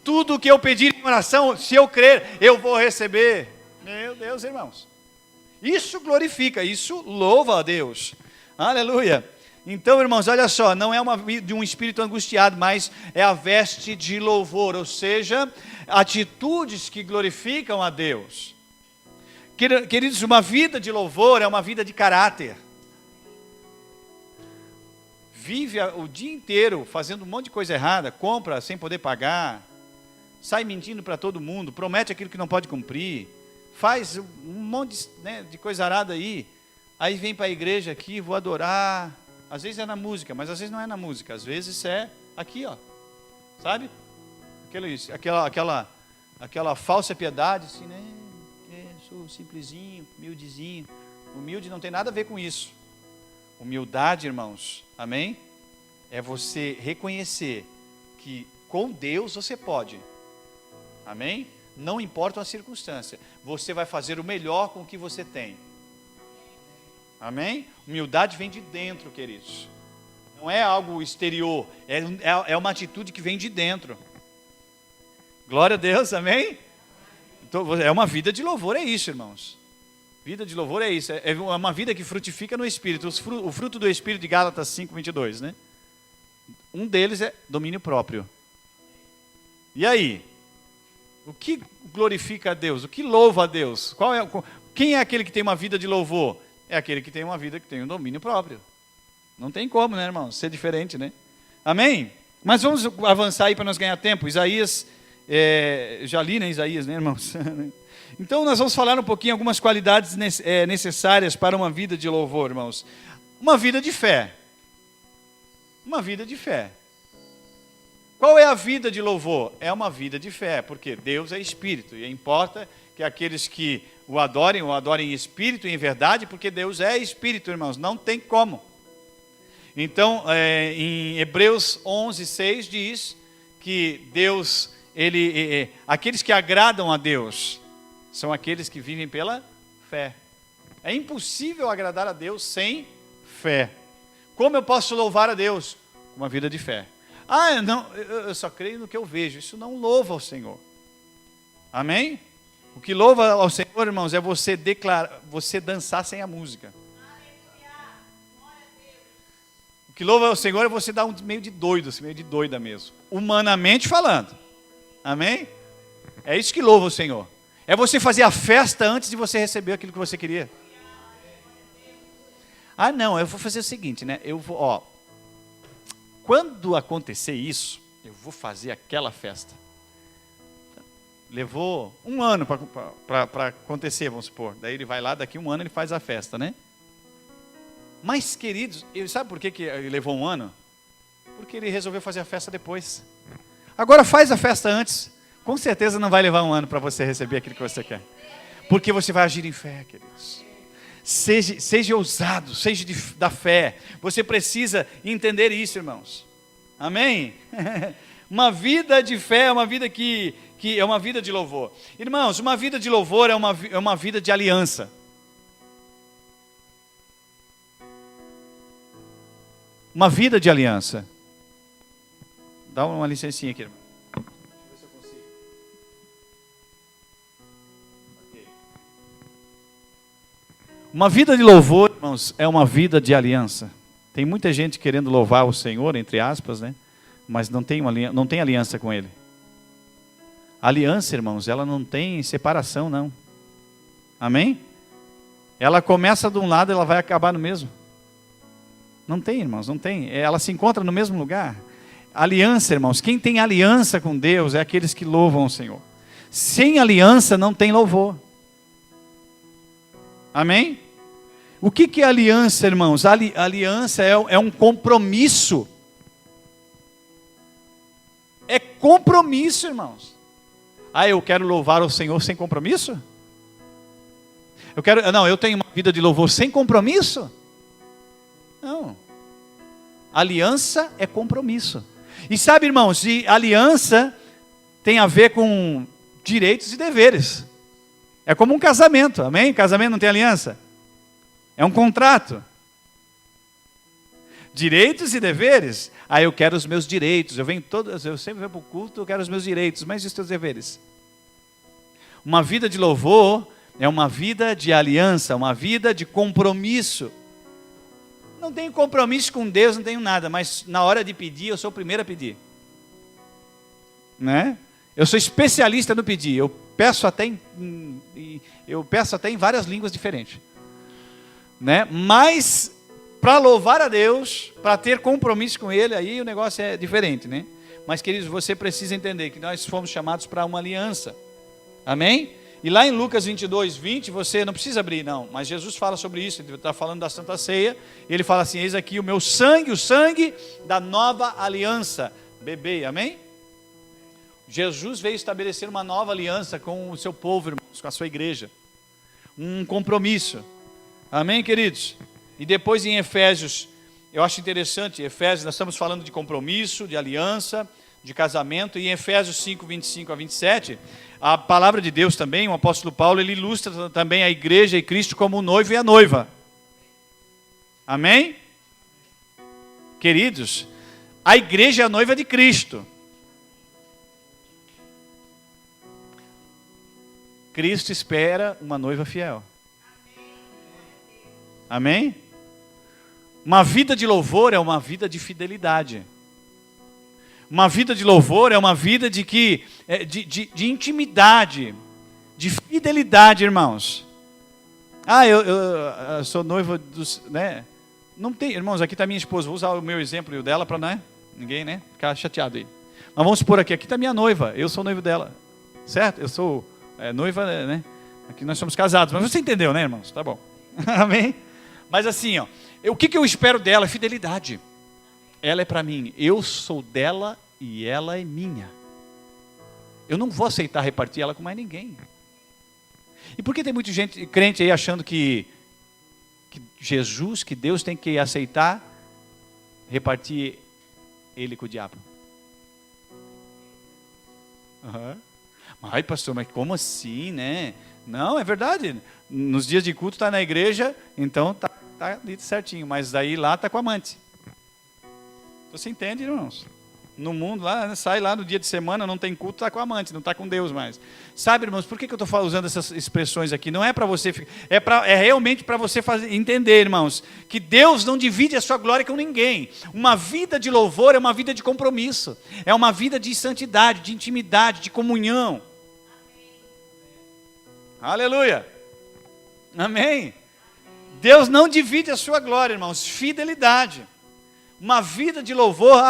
Tudo o que eu pedir em oração, se eu crer, eu vou receber. Meu Deus, irmãos. Isso glorifica, isso louva a Deus. Aleluia. Então, irmãos, olha só, não é uma vida de um espírito angustiado, mas é a veste de louvor, ou seja, atitudes que glorificam a Deus. Queridos, uma vida de louvor é uma vida de caráter. Vive o dia inteiro fazendo um monte de coisa errada, compra sem poder pagar, sai mentindo para todo mundo, promete aquilo que não pode cumprir, faz um monte de coisa arada aí vem para a igreja aqui, vou adorar. Às vezes é na música, mas às vezes não é na música. Às vezes é aqui, ó. Sabe? Aquela falsa piedade, assim, né? Sou simplesinho, humildezinho. Humilde não tem nada a ver com isso. Humildade, irmãos, amém? É você reconhecer que com Deus você pode. Amém? Não importa a circunstância. Você vai fazer o melhor com o que você tem. Amém? Humildade vem de dentro, queridos. Não é algo exterior. É uma atitude que vem de dentro. Glória a Deus, amém? Então, é uma vida de louvor, é isso, irmãos. Vida de louvor é isso. É uma vida que frutifica no Espírito. O fruto do Espírito de Gálatas 5:22, né? Um deles é domínio próprio. E aí? O que glorifica a Deus? O que louva a Deus? Quem é aquele que tem uma vida de louvor? É aquele que tem uma vida que tem um domínio próprio. Não tem como, né, irmão? Ser diferente, né? Amém? Mas vamos avançar aí para nós ganhar tempo. Isaías, já li, né, Isaías, né, irmãos? Então nós vamos falar um pouquinho algumas qualidades necessárias para uma vida de louvor, irmãos. Uma vida de fé. Uma vida de fé. Qual é a vida de louvor? É uma vida de fé, porque Deus é Espírito, e importa que aqueles que o adorem em Espírito e em verdade, porque Deus é Espírito, irmãos, não tem como. Então, em Hebreus 11:6 diz que Deus, aqueles que agradam a Deus, são aqueles que vivem pela fé. É impossível agradar a Deus sem fé. Como eu posso louvar a Deus? Uma vida de fé. Não, eu só creio no que eu vejo. Isso não louva ao Senhor. Amém? O que louva ao Senhor, irmãos, é você dançar sem a música. O que louva ao Senhor é você dar meio de doido, assim, meio de doida mesmo. Humanamente falando. Amém? É isso que louva o Senhor. É você fazer a festa antes de você receber aquilo que você queria. Não, eu vou fazer o seguinte, né? Quando acontecer isso, eu vou fazer aquela festa. Levou um ano para acontecer, vamos supor. Daí ele vai lá, daqui um ano ele faz a festa, né? Mas, queridos, sabe por que ele levou um ano? Porque ele resolveu fazer a festa depois. Agora faz a festa antes. Com certeza não vai levar um ano para você receber aquilo que você quer. Porque você vai agir em fé, queridos. Seja ousado, seja da fé. Você precisa entender isso, irmãos. Amém? Uma vida de fé é uma vida que é uma vida de louvor. Irmãos, uma vida de louvor é uma vida de aliança. Uma vida de aliança. Dá uma licencinha aqui, irmão. Deixa eu ver se eu consigo. Okay. Uma vida de louvor, irmãos, é uma vida de aliança. Tem muita gente querendo louvar o Senhor, entre aspas, né? Mas não tem aliança com Ele. Aliança, irmãos, ela não tem separação, não. Amém? Ela começa de um lado e ela vai acabar no mesmo. Não tem, irmãos, não tem. Ela se encontra no mesmo lugar. Aliança, irmãos, quem tem aliança com Deus é aqueles que louvam o Senhor. Sem aliança não tem louvor. Amém? O que é aliança, irmãos? Aliança é um compromisso. É compromisso, irmãos. Eu quero louvar o Senhor sem compromisso? Eu tenho uma vida de louvor sem compromisso? Não. Aliança é compromisso. E sabe, irmãos, e aliança tem a ver com direitos e deveres. É como um casamento, amém? Casamento não tem aliança? É um contrato. Direitos e deveres. Ah, eu quero os meus direitos. Eu sempre venho para o culto, eu quero os meus direitos. Mas e os teus deveres? Uma vida de louvor é uma vida de aliança, uma vida de compromisso. Não tenho compromisso com Deus, não tenho nada, mas na hora de pedir, eu sou o primeiro a pedir. Né? Eu sou especialista no pedir. Eu peço até em várias línguas diferentes. Né? Mas para louvar a Deus, para ter compromisso com Ele, aí o negócio é diferente, né? Mas, queridos, você precisa entender que nós fomos chamados para uma aliança. Amém? E lá em Lucas 22, 20, você não precisa abrir, não. Mas Jesus fala sobre isso, ele está falando da Santa Ceia. E ele fala assim, eis aqui o meu sangue, o sangue da nova aliança. Bebei, amém? Jesus veio estabelecer uma nova aliança com o seu povo, irmãos, com a sua igreja. Um compromisso. Amém, queridos? E depois em Efésios, eu acho interessante, Efésios, nós estamos falando de compromisso, de aliança, de casamento, e em Efésios 5, 25 a 27, a palavra de Deus também, o apóstolo Paulo, ele ilustra também a igreja e Cristo como o noivo e a noiva. Amém? Queridos, a igreja é a noiva de Cristo. Cristo espera uma noiva fiel. Amém? Uma vida de louvor é uma vida de fidelidade. Uma vida de louvor é uma vida de intimidade, de fidelidade, irmãos. Ah, eu sou noivo dos, né? Não tem, irmãos, aqui está minha esposa. Vou usar o meu exemplo e o dela para, né? Ninguém, né? Ficar chateado aí. Mas vamos supor aqui está minha noiva. Eu sou noivo dela, certo? Eu sou noiva, né? Aqui nós somos casados. Mas você entendeu, né, irmãos? Tá bom. Amém? Mas assim, ó, o que eu espero dela? Fidelidade. Ela é para mim, eu sou dela e ela é minha. Eu não vou aceitar repartir ela com mais ninguém. E por que tem muita gente, crente aí, achando que Jesus, que Deus tem que aceitar repartir ele com o diabo? Uhum. Ai, pastor, mas como assim, né? Não, é verdade. Nos dias de culto está na igreja, então está dito certinho, mas daí lá está com a amante. Você entende, irmãos? No mundo, lá, sai lá no dia de semana, não tem culto, está com a amante, não está com Deus mais. Sabe, irmãos, por que eu estou usando essas expressões aqui? Não é para você, é realmente para você entender, irmãos, que Deus não divide a sua glória com ninguém. Uma vida de louvor é uma vida de compromisso, é uma vida de santidade, de intimidade, de comunhão. Aleluia! Amém? Deus não divide a sua glória, irmãos. Fidelidade. Uma vida de louvor.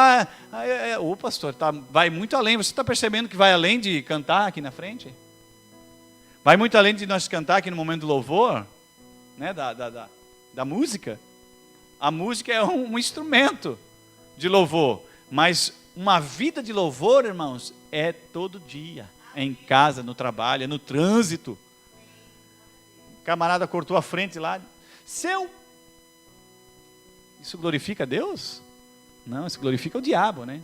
Ô pastor, vai muito além. Você está percebendo que vai além de cantar aqui na frente? Vai muito além de nós cantar aqui no momento do louvor, né? Da música. A música é um instrumento de louvor. Mas uma vida de louvor, irmãos, é todo dia. É em casa, no trabalho, é no trânsito. O camarada cortou a frente lá. Isso glorifica a Deus? Não, isso glorifica o diabo, né?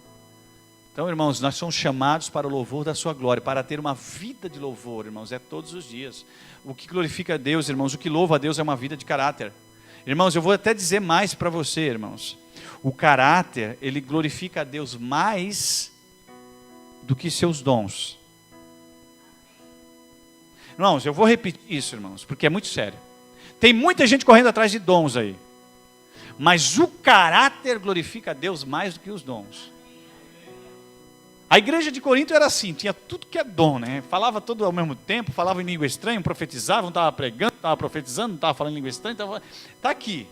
Então, irmãos, nós somos chamados para o louvor da sua glória, para ter uma vida de louvor, irmãos, é todos os dias. O que glorifica a Deus, irmãos, o que louva a Deus é uma vida de caráter. Irmãos, eu vou até dizer mais para você, irmãos. O caráter, ele glorifica a Deus mais do que seus dons. Irmãos, eu vou repetir isso, irmãos, porque é muito sério. Tem muita gente correndo atrás de dons aí. Mas o caráter glorifica a Deus mais do que os dons. A igreja de Corinto era assim, tinha tudo que é dom, né? Falava tudo ao mesmo tempo, falava em língua estranha, profetizava, não estava pregando, estava profetizando, não estava falando em língua estranha. Está aqui.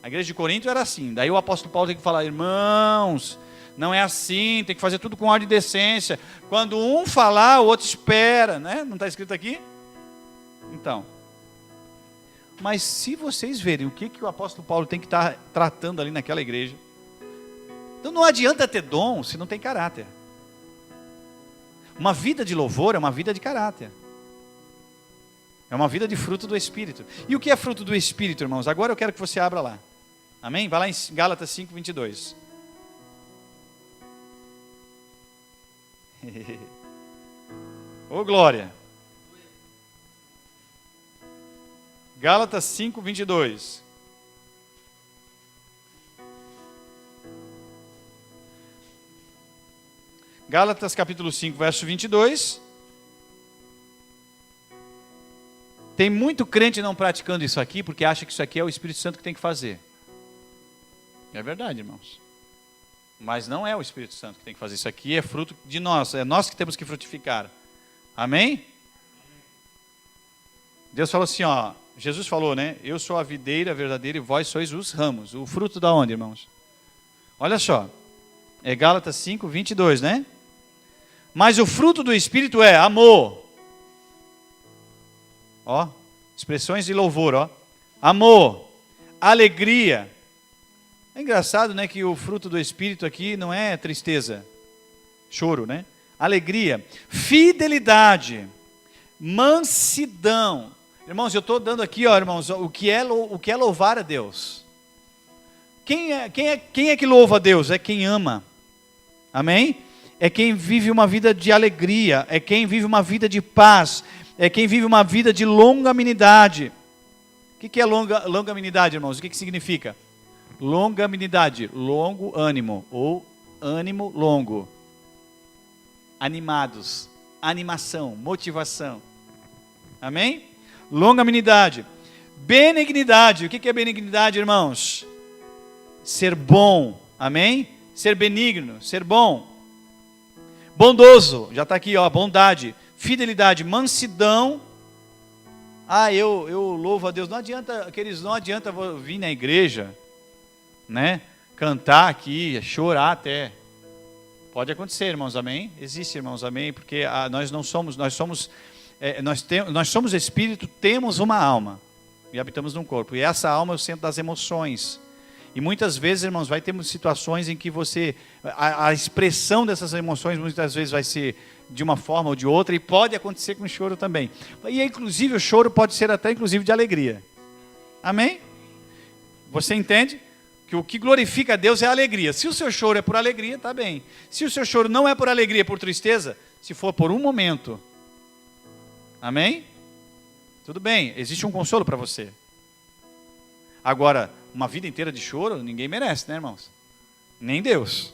A igreja de Corinto era assim. Daí o apóstolo Paulo tem que falar, irmãos, não é assim, tem que fazer tudo com ordem e decência. Quando um falar, o outro espera, né? Não está escrito aqui? Então, mas se vocês verem o que o apóstolo Paulo tem que estar tratando ali naquela igreja, então não adianta ter dom se não tem caráter. Uma vida de louvor é uma vida de caráter. É uma vida de fruto do Espírito. E o que é fruto do Espírito, irmãos? Agora eu quero que você abra lá. Amém? Vai lá em Gálatas 5, 22. Ô glória. Gálatas 5, 22. Gálatas capítulo 5, verso 22. Tem muito crente não praticando isso aqui, porque acha que isso aqui é o Espírito Santo que tem que fazer. É verdade, irmãos. Mas não é o Espírito Santo que tem que fazer isso aqui, é fruto de nós, é nós que temos que frutificar. Amém? Deus falou assim, ó, Jesus falou, né? Eu sou a videira verdadeira e vós sois os ramos. O fruto da onde, irmãos? Olha só, é Gálatas 5, 22, né? Mas o fruto do Espírito é amor. Ó, expressões de louvor, ó. Amor, alegria. É engraçado, né, que o fruto do Espírito aqui não é tristeza, choro, né? Alegria, fidelidade, mansidão. Irmãos, eu estou dando aqui, ó, irmãos, o que é louvar a Deus. Quem é que louva a Deus? É quem ama. Amém? É quem vive uma vida de alegria, é quem vive uma vida de paz, é quem vive uma vida de longanimidade. O que é longanimidade, irmãos? O que significa? Longanimidade, longo ânimo, ou ânimo longo. Animados, animação, motivação. Amém? Longanimidade. Benignidade, o que é benignidade, irmãos? Ser bom, amém? Ser benigno, ser bom. Bondoso, já está aqui, ó, bondade. Fidelidade, mansidão. Ah, eu louvo a Deus. Não adianta, queridos, não adianta vir na igreja, né? Cantar aqui, chorar até. Pode acontecer, irmãos, amém? Existe, irmãos, amém? Porque nós não somos, nós somos espírito, temos uma alma e habitamos num corpo. E essa alma é o centro das emoções. E muitas vezes, irmãos, vai ter situações em que a expressão dessas emoções muitas vezes vai ser de uma forma ou de outra, e pode acontecer com o choro também. E inclusive o choro pode ser até inclusive de alegria. Amém? Você entende? Que o que glorifica a Deus é a alegria. Se o seu choro é por alegria, está bem. Se o seu choro não é por alegria, é por tristeza, se for por um momento, amém? Tudo bem, existe um consolo para você. Agora, uma vida inteira de choro, ninguém merece, né, irmãos? Nem Deus.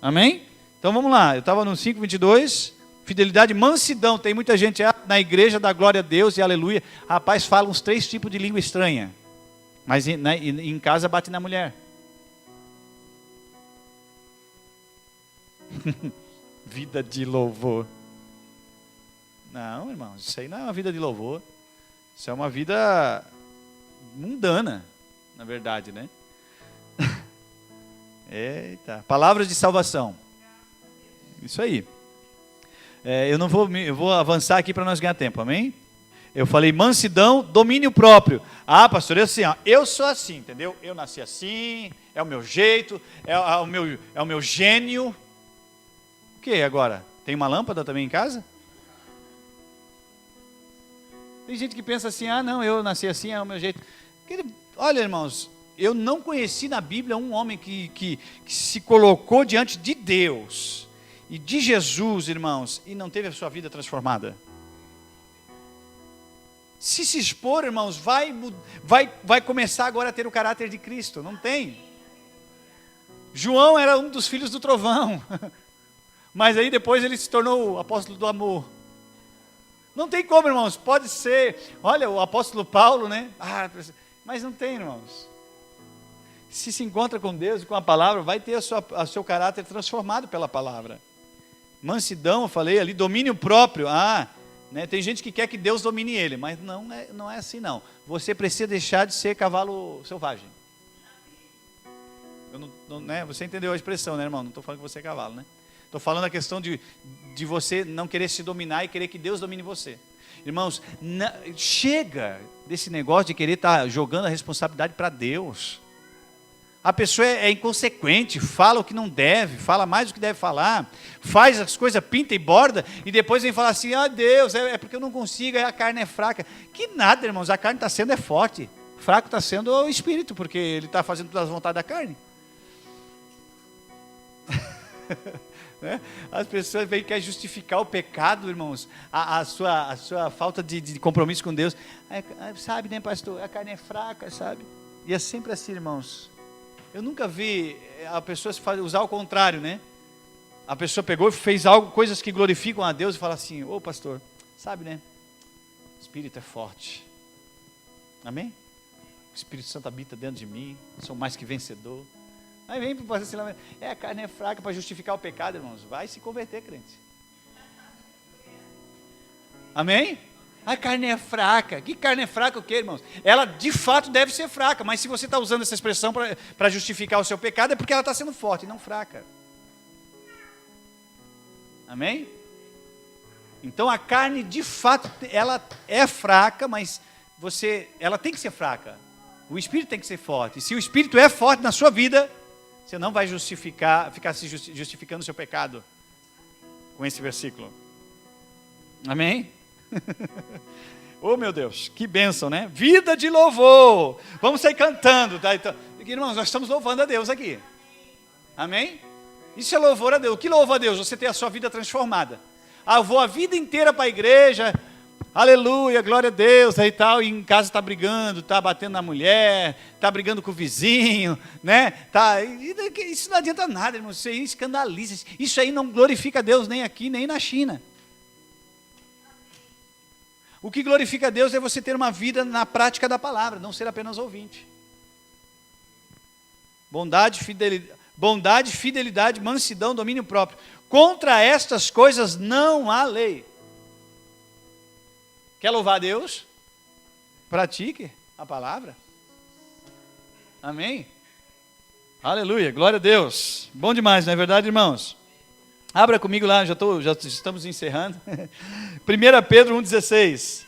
Amém? Então vamos lá, eu estava no 5:22, fidelidade, mansidão. Tem muita gente na igreja da glória a Deus e aleluia. Rapaz, fala uns 3 tipos de língua estranha. Mas em casa bate na mulher. Vida de louvor. Não, irmãos, isso aí não é uma vida de louvor. Isso é uma vida mundana, na verdade, né? Eita, palavras de salvação. Isso aí. Eu vou avançar aqui para nós ganhar tempo, amém? Eu falei mansidão, domínio próprio. Ah, pastor, eu sou assim, entendeu? Eu nasci assim, é o meu jeito, é o meu gênio. O que agora? Tem uma lâmpada também em casa? Tem gente que pensa assim, não, eu nasci assim, é o meu jeito. Olha, irmãos, eu não conheci na Bíblia um homem que se colocou diante de Deus e de Jesus, irmãos, e não teve a sua vida transformada. Se expor, irmãos, vai começar agora a ter o caráter de Cristo. Não tem. João era um dos filhos do trovão. Mas aí depois ele se tornou o apóstolo do amor. Não tem como, irmãos. Pode ser, olha, o apóstolo Paulo, né? Mas não tem, irmãos. Se encontra com Deus e com a palavra, vai ter o seu caráter transformado pela palavra. Mansidão, eu falei ali, domínio próprio. Né? Tem gente que quer que Deus domine ele, mas não é assim não. Você precisa deixar de ser cavalo selvagem. Né? Você entendeu a expressão, né, irmão? Não estou falando que você é cavalo, né? Estou falando a questão de você não querer se dominar e querer que Deus domine você. Irmãos, chega desse negócio de querer estar jogando a responsabilidade para Deus. A pessoa é inconsequente, fala o que não deve, fala mais do que deve falar, faz as coisas, pinta e borda, e depois vem falar assim, Deus, é porque eu não consigo, a carne é fraca. Que nada, irmãos, a carne está sendo forte, fraco está sendo o espírito, porque ele está fazendo todas as vontades da carne. Né? As pessoas veem que querem justificar o pecado, irmãos, a sua falta de compromisso com Deus. Sabe, né, pastor? A carne é fraca, sabe? E é sempre assim, irmãos. Eu nunca vi a pessoa usar o contrário, né? A pessoa pegou e fez coisas que glorificam a Deus e fala assim: ô pastor, sabe, né? O Espírito é forte. Amém? O Espírito Santo habita dentro de mim, sou mais que vencedor. Aí vem para fazer assim, a carne é fraca para justificar o pecado, irmãos. Vai se converter, crente. Amém? A carne é fraca. Que carne é fraca o quê, irmãos? Ela de fato deve ser fraca, mas se você está usando essa expressão para justificar o seu pecado, é porque ela está sendo forte e não fraca. Amém? Então a carne de fato, ela é fraca, mas ela tem que ser fraca. O Espírito tem que ser forte. E se o Espírito é forte na sua vida, você não vai ficar se justificando o seu pecado com esse versículo. Amém? Oh meu Deus, que bênção, né? Vida de louvor. Vamos sair cantando, tá? Então, irmãos, nós estamos louvando a Deus aqui. Amém? Isso é louvor a Deus. O que louva a Deus? Você ter a sua vida transformada. Eu vou a vida inteira para a igreja, aleluia, glória a Deus, aí tal, e em casa está brigando, está batendo na mulher, está brigando com o vizinho, né? Isso não adianta nada, irmão, isso aí escandaliza, isso aí não glorifica a Deus nem aqui, nem na China. O que glorifica a Deus é você ter uma vida na prática da palavra, não ser apenas ouvinte. Bondade, fidelidade, mansidão, domínio próprio. Contra estas coisas não há lei. Quer louvar a Deus? Pratique a palavra. Amém? Aleluia, glória a Deus. Bom demais, não é verdade, irmãos? Abra comigo lá, já estamos encerrando. 1 Pedro 1,16.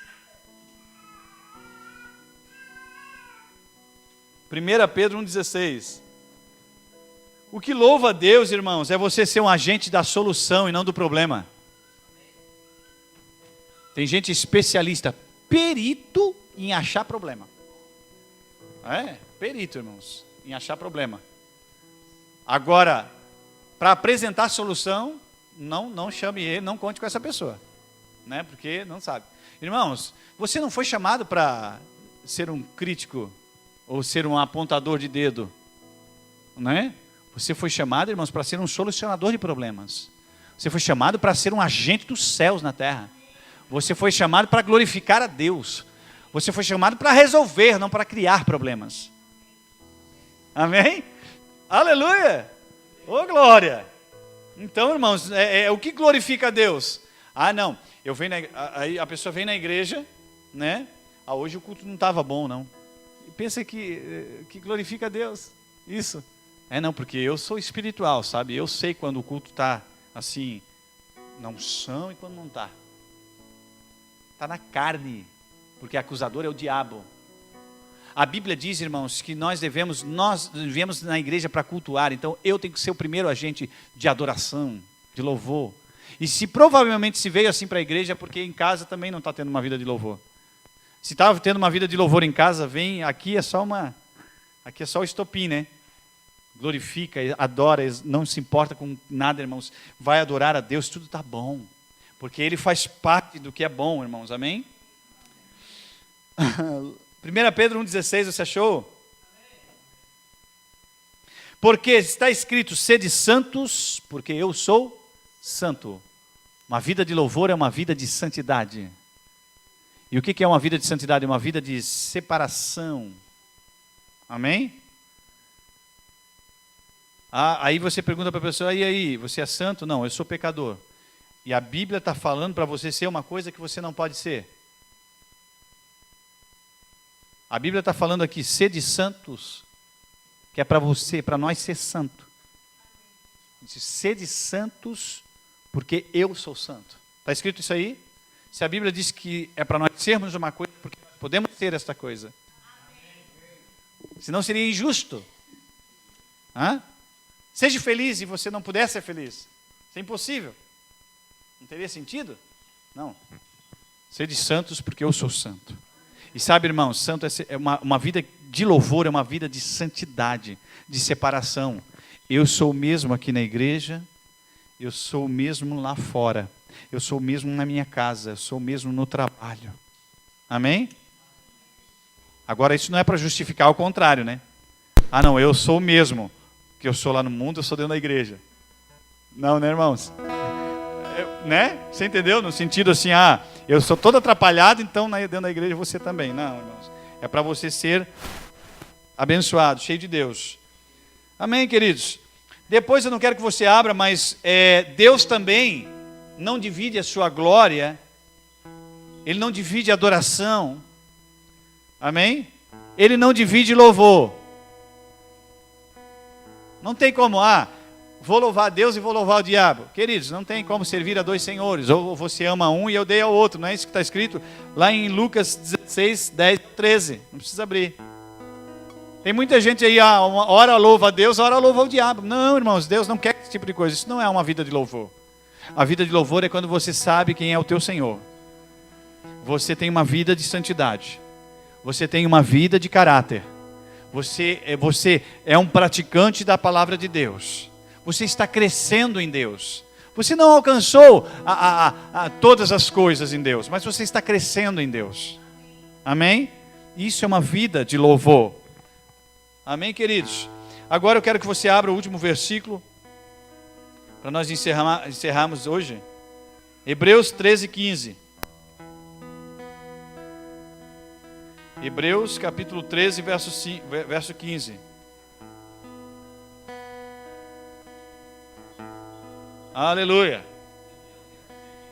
1 Pedro 1,16. O que louva a Deus, irmãos, é você ser um agente da solução e não do problema. Tem gente especialista, perito em achar problema. Perito, irmãos, em achar problema. Agora, para apresentar solução, não chame ele, não conte com essa pessoa, né? Porque não sabe. Irmãos, você não foi chamado para ser um crítico ou ser um apontador de dedo, né? Você foi chamado, irmãos, para ser um solucionador de problemas. Você foi chamado para ser um agente dos céus na terra. Você foi chamado para glorificar a Deus. Você foi chamado para resolver, não para criar problemas. Amém? Aleluia! Ô glória! Então, irmãos, o que glorifica a Deus? Não, aí a pessoa vem na igreja, né? Hoje o culto não estava bom, não. E pensa que glorifica a Deus. Isso. Não, porque eu sou espiritual, sabe? Eu sei quando o culto está assim, na unção e quando não está. Está na carne, porque o acusador é o diabo. A Bíblia diz, irmãos, que nós viemos na igreja para cultuar, então eu tenho que ser o primeiro agente de adoração, de louvor. E se provavelmente se veio assim para a igreja, é porque em casa também não está tendo uma vida de louvor. Se estava tendo uma vida de louvor em casa, aqui é só o estopim, né? Glorifica, adora, não se importa com nada, irmãos. Vai adorar a Deus, tudo está bom. Porque Ele faz parte do que é bom, irmãos, amém? 1 Pedro 1,16, você achou? Porque está escrito, sede santos, porque eu sou santo. Uma vida de louvor é uma vida de santidade. E o que é uma vida de santidade? É uma vida de separação. Amém? Aí você pergunta para a pessoa, e aí, você é santo? Não, eu sou pecador. E a Bíblia está falando para você ser uma coisa que você não pode ser. A Bíblia está falando aqui, sede santos, que é para nós ser santo. Sede santos, porque eu sou santo. Está escrito isso aí? Se a Bíblia diz que é para nós sermos uma coisa, porque nós podemos ser esta coisa. Senão seria injusto. Seja feliz e você não puder ser feliz. Isso é impossível. Não teria sentido? Não. Sede santos porque eu sou santo. E sabe, irmãos, santo é uma vida de louvor, é uma vida de santidade, de separação. Eu sou o mesmo aqui na igreja eu sou o mesmo lá fora, eu sou o mesmo na minha casa, eu sou o mesmo no trabalho. Amém? Agora, isso não é para justificar o contrário, né? Ah, não, eu sou o mesmo que eu sou lá no mundo, eu sou dentro da igreja. Não, né, irmãos? Né? Você entendeu? No sentido assim, eu sou todo atrapalhado, então dentro da igreja você também. Não, irmãos. É para você ser abençoado, cheio de Deus. Amém, queridos? Depois eu não quero que você abra, mas Deus também não divide a sua glória, Ele não divide a adoração. Amém? Ele não divide louvor. Não tem como, vou louvar a Deus e vou louvar o diabo. Queridos, não tem como servir a dois senhores. Ou você ama um e odeia o outro. Não é isso que está escrito lá em Lucas 16, 10, 13. Não precisa abrir. Tem muita gente aí, uma hora louva a Deus, a hora louva o diabo. Não, irmãos, Deus não quer esse tipo de coisa. Isso não é uma vida de louvor. A vida de louvor é quando você sabe quem é o teu Senhor. Você tem uma vida de santidade. Você tem uma vida de caráter. Você é um praticante da palavra de Deus. Você está crescendo em Deus. Você não alcançou todas as coisas em Deus, mas você está crescendo em Deus. Amém? Isso é uma vida de louvor. Amém, queridos? Agora eu quero que você abra o último versículo, para nós encerrarmos hoje. Hebreus 13, 15. Hebreus capítulo 13, verso 15. Aleluia.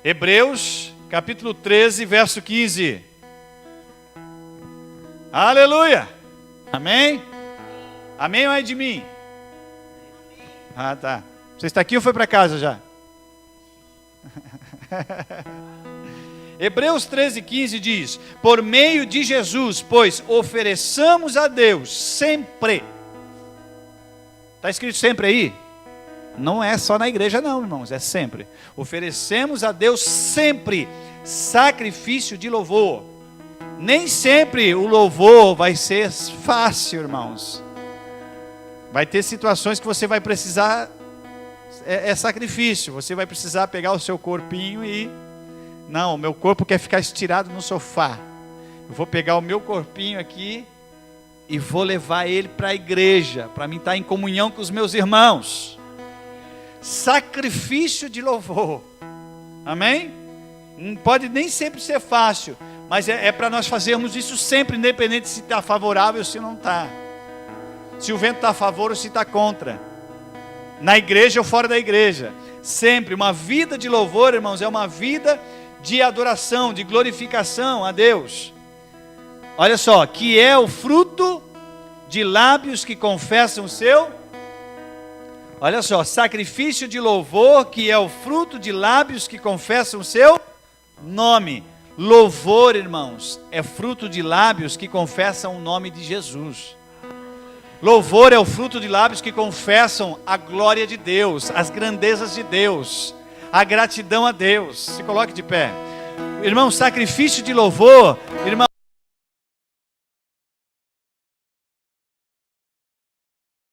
Hebreus capítulo 13, verso 15. Aleluia. Amém? Amém ou é de mim? Tá. Você está aqui ou foi para casa já? Hebreus 13, 15 diz: por meio de Jesus, pois ofereçamos a Deus sempre. Está escrito sempre aí? Não é só na igreja não, irmãos, é sempre. Oferecemos a Deus sempre sacrifício de louvor. Nem sempre o louvor vai ser fácil, irmãos. Vai ter situações que você vai precisar, sacrifício. Você vai precisar pegar o seu corpinho e... Não, o meu corpo quer ficar estirado no sofá. Eu vou pegar o meu corpinho aqui e vou levar ele para a igreja, para mim estar em comunhão com os meus irmãos. Sacrifício de louvor. Amém? Não pode nem sempre ser fácil, mas é para nós fazermos isso sempre, independente se está favorável ou se não está. Se o vento está a favor ou se está contra. Na igreja ou fora da igreja. Sempre, uma vida de louvor, irmãos, é uma vida de adoração, de glorificação a Deus. Olha só, que é o fruto de lábios que confessam o seu... Olha só, sacrifício de louvor, que é o fruto de lábios que confessam o seu nome. Louvor, irmãos, é fruto de lábios que confessam o nome de Jesus. Louvor é o fruto de lábios que confessam a glória de Deus, as grandezas de Deus, a gratidão a Deus. Se coloque de pé. Irmão, sacrifício de louvor, irmão,